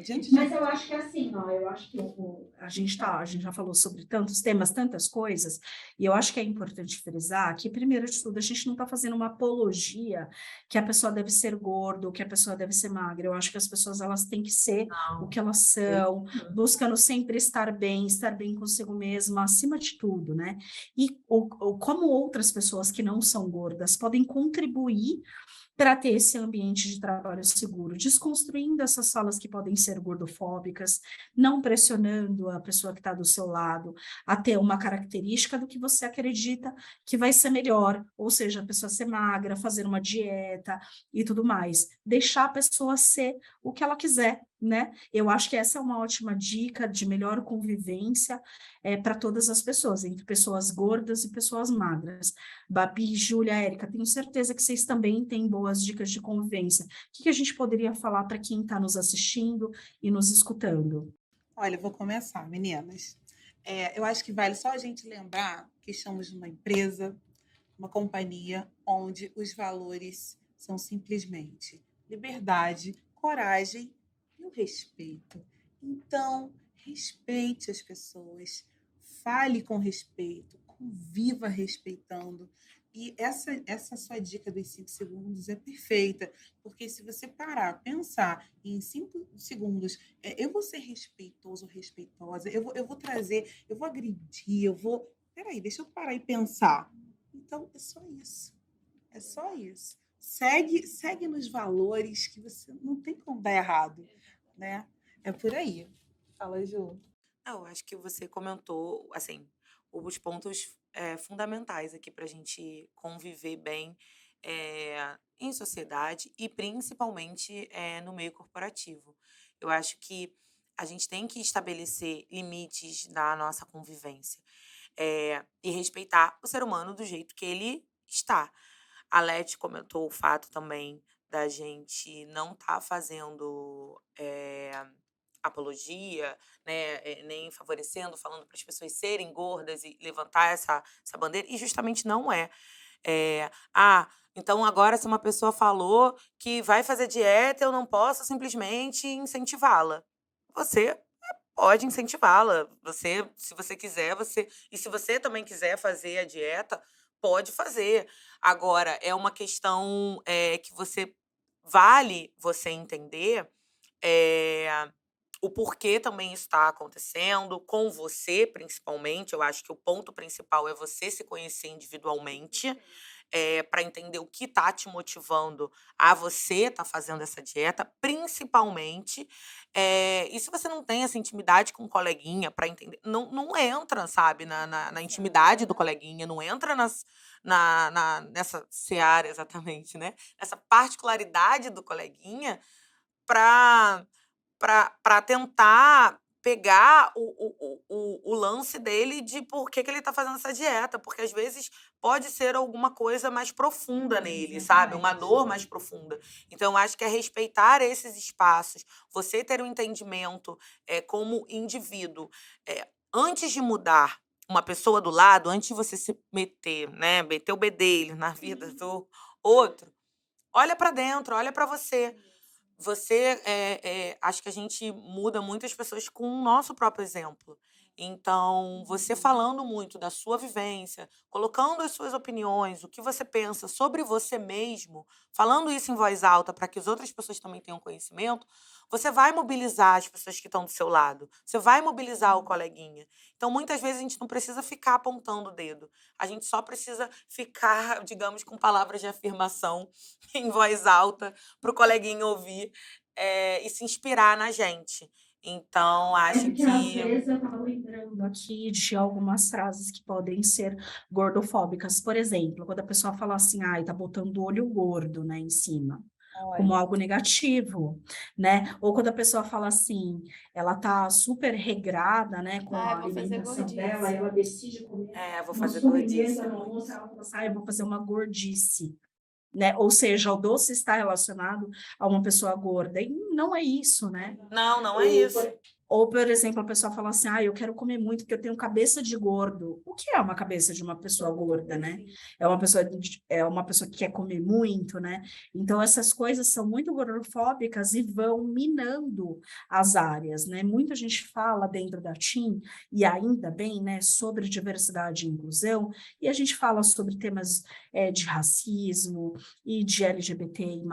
diante de... Mas eu acho que é assim, ó, eu acho que a gente já falou sobre tantos temas, tantas coisas, e eu acho que é importante frisar que, primeiro de tudo, a gente não está fazendo uma apologia que a pessoa deve ser gorda ou que a pessoa deve ser magra. Eu acho que as pessoas elas têm que ser o que elas são, buscando sempre estar bem consigo mesma, acima de tudo, né? E como outras pessoas que não são gordas podem contribuir para ter esse ambiente de trabalho seguro, desconstruindo essas falas que podem ser gordofóbicas, não pressionando a pessoa que está do seu lado a ter uma característica do que você acredita que vai ser melhor, ou seja, a pessoa ser magra, fazer uma dieta e tudo mais. Deixar a pessoa ser o que ela quiser, né? Eu acho que essa é uma ótima dica de melhor convivência para todas as pessoas, entre pessoas gordas e pessoas magras. Babi, Júlia, Érica, tenho certeza que vocês também têm boas dicas de convivência. O que a gente poderia falar para quem está nos assistindo e nos escutando? Olha, vou começar, meninas. Eu acho que vale só a gente lembrar que estamos numa empresa, uma companhia, onde os valores são simplesmente liberdade, coragem e o respeito. Então, respeite as pessoas, fale com respeito, conviva respeitando. E essa sua dica dos 5 segundos é perfeita, porque se você parar, pensar em 5 segundos, eu vou ser respeitoso, respeitosa, eu vou trazer, eu vou agredir, eu vou. Peraí, deixa eu parar e pensar. Então, é só isso. É só isso. Segue nos valores que você não tem como dar errado, né? É por aí. Fala, Ju. Não, acho que você comentou, assim, os pontos fundamentais aqui para a gente conviver bem em sociedade e principalmente no meio corporativo. Eu acho que a gente tem que estabelecer limites na nossa convivência e respeitar o ser humano do jeito que ele está. A Leti comentou o fato também da gente não estar fazendo apologia, né, nem favorecendo, falando para as pessoas serem gordas e levantar essa bandeira, e justamente não é. Então agora se uma pessoa falou que vai fazer dieta, eu não posso simplesmente incentivá-la. Você pode incentivá-la. Você, se você quiser, e se você também quiser fazer a dieta, pode fazer. Agora, é uma questão que vale você entender o porquê também isso está acontecendo, com você, principalmente. Eu acho que o ponto principal é você se conhecer individualmente. para entender o que está te motivando a você estar fazendo essa dieta, principalmente. E se você não tem essa intimidade com o coleguinha para entender, não entra, sabe, na intimidade do coleguinha, não entra nessa seara exatamente, né? Nessa particularidade do coleguinha para tentar pegar o lance dele de por que ele está fazendo essa dieta, porque às vezes pode ser alguma coisa mais profunda nele, sabe? Uma dor mais profunda. Então, eu acho que é respeitar esses espaços, você ter um entendimento como indivíduo. Antes de mudar uma pessoa do lado, antes de você se meter, né, meter o bedelho na vida do outro, olha para dentro, olha para você. Você, acho que a gente muda muitas pessoas com o nosso próprio exemplo. Então, você falando muito da sua vivência, colocando as suas opiniões, o que você pensa sobre você mesmo, falando isso em voz alta para que as outras pessoas também tenham conhecimento, você vai mobilizar as pessoas que estão do seu lado, você vai mobilizar o coleguinha. Então, muitas vezes a gente não precisa ficar apontando o dedo, a gente só precisa ficar, digamos, com palavras de afirmação em voz alta para o coleguinha ouvir e se inspirar na gente. Então, acho Porque às que. vezes eu estava lembrando aqui de algumas frases que podem ser gordofóbicas. Por exemplo, quando a pessoa fala assim, ai, tá botando olho gordo, né, em cima, como Olha, algo negativo, né? Ou quando a pessoa fala assim, ela tá super regrada, né, com Ah, a eu vou fazer alimentação gordice. dela, ela decide comer Vou uma fazer gordice. sobremesa no almoço, ela fala assim, ah, eu vou fazer uma gordice. Né? Ou seja, o doce está relacionado a uma pessoa gorda. E não é isso, né? Não é isso. Ou, por exemplo, a pessoa fala assim, ah, eu quero comer muito porque eu tenho cabeça de gordo. O que é uma cabeça de uma pessoa gorda, né? É uma pessoa que quer comer muito, né? Então, essas coisas são muito gordofóbicas e vão minando as áreas, né? Muita gente fala dentro da TIM, e ainda bem, né, sobre diversidade e inclusão, e a gente fala sobre temas de racismo e de LGBTI+,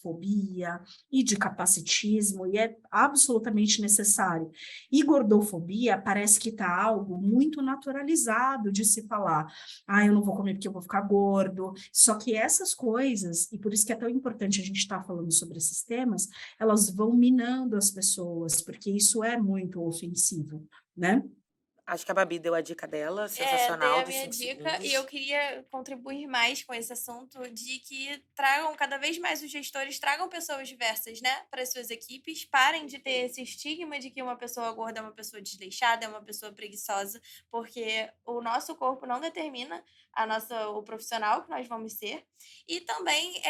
fobia e de capacitismo, e é absolutamente necessário. E gordofobia parece que está algo muito naturalizado de se falar. Ah, eu não vou comer porque eu vou ficar gordo. Só que essas coisas, e por isso que é tão importante a gente estar falando sobre esses temas, elas vão minando as pessoas, porque isso é muito ofensivo, né? Acho que a Babi deu a dica dela, Dei sensacional, a dos minha 5 dica segundos. e eu queria contribuir mais com esse assunto de que tragam cada vez mais os gestores, tragam pessoas diversas, né, para as suas equipes, parem de ter esse estigma de que uma pessoa gorda é uma pessoa desleixada, é uma pessoa preguiçosa, porque o nosso corpo não determina o profissional que nós vamos ser, e também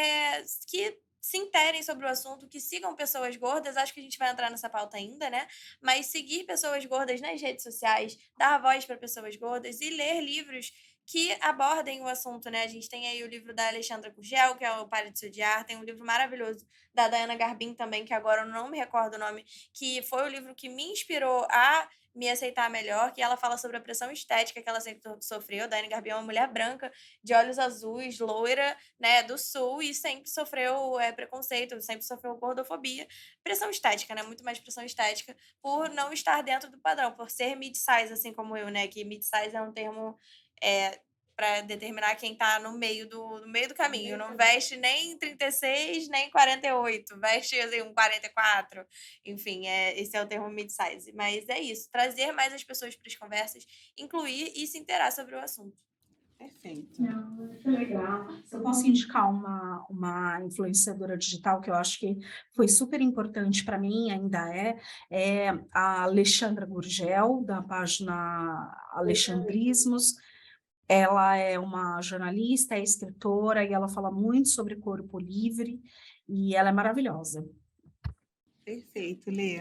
que se interem sobre o assunto, que sigam pessoas gordas, acho que a gente vai entrar nessa pauta ainda, né? Mas seguir pessoas gordas nas redes sociais, dar voz para pessoas gordas e ler livros que abordem o assunto, né? A gente tem aí o livro da Alexandra Gurgel, que é o Pare de Se Odiar, tem um livro maravilhoso da Diana Garbin também, que agora eu não me recordo o nome, que foi o livro que me inspirou a me aceitar melhor, que ela fala sobre a pressão estética que ela sempre sofreu. Diana Garbin é uma mulher branca, de olhos azuis, loira, né, do sul, e sempre sofreu preconceito, sempre sofreu gordofobia. Pressão estética, né? Muito mais pressão estética, por não estar dentro do padrão, por ser mid-size, assim como eu, né? Que mid-size é um termo para determinar quem está no meio do caminho. Não veste nem 36, nem 48, veste assim, um 44. Enfim, esse é o termo mid-size. Mas é isso, trazer mais as pessoas para as conversas, incluir e se interar sobre o assunto. perfeito. Não, que legal. Eu posso indicar uma influenciadora digital que eu acho que foi super importante para mim, ainda é a Alexandra Gurgel, da página Alexandrismos. Ela é uma jornalista, é escritora, e ela fala muito sobre corpo livre, e ela é maravilhosa. Perfeito, Lê.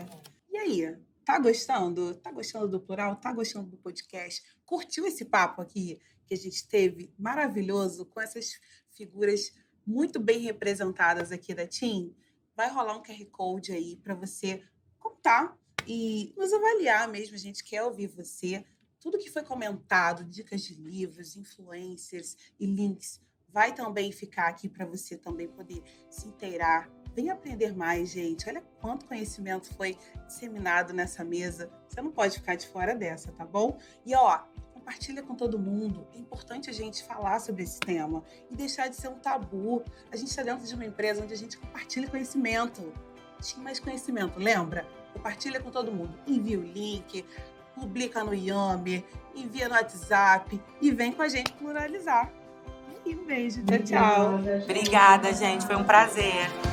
E aí, tá gostando? Tá gostando do Plural? Tá gostando do podcast? Curtiu esse papo aqui que a gente teve maravilhoso com essas figuras muito bem representadas aqui da TIM? Vai rolar um QR Code aí para você contar e nos avaliar mesmo. A gente quer ouvir você. Tudo que foi comentado, dicas de livros, influencers e links, vai também ficar aqui para você também poder se inteirar. Vem aprender mais, gente. Olha quanto conhecimento foi disseminado nessa mesa. Você não pode ficar de fora dessa, tá bom? E ó, Compartilha com todo mundo. É importante a gente falar sobre esse tema e deixar de ser um tabu. A gente está dentro de uma empresa onde a gente compartilha conhecimento. Tinha mais conhecimento, lembra? Compartilha com todo mundo. Envia o link, publica no Yammer, envia no WhatsApp e vem com a gente pluralizar. E um beijo. Tchau, tchau. Obrigada, gente. Foi um prazer.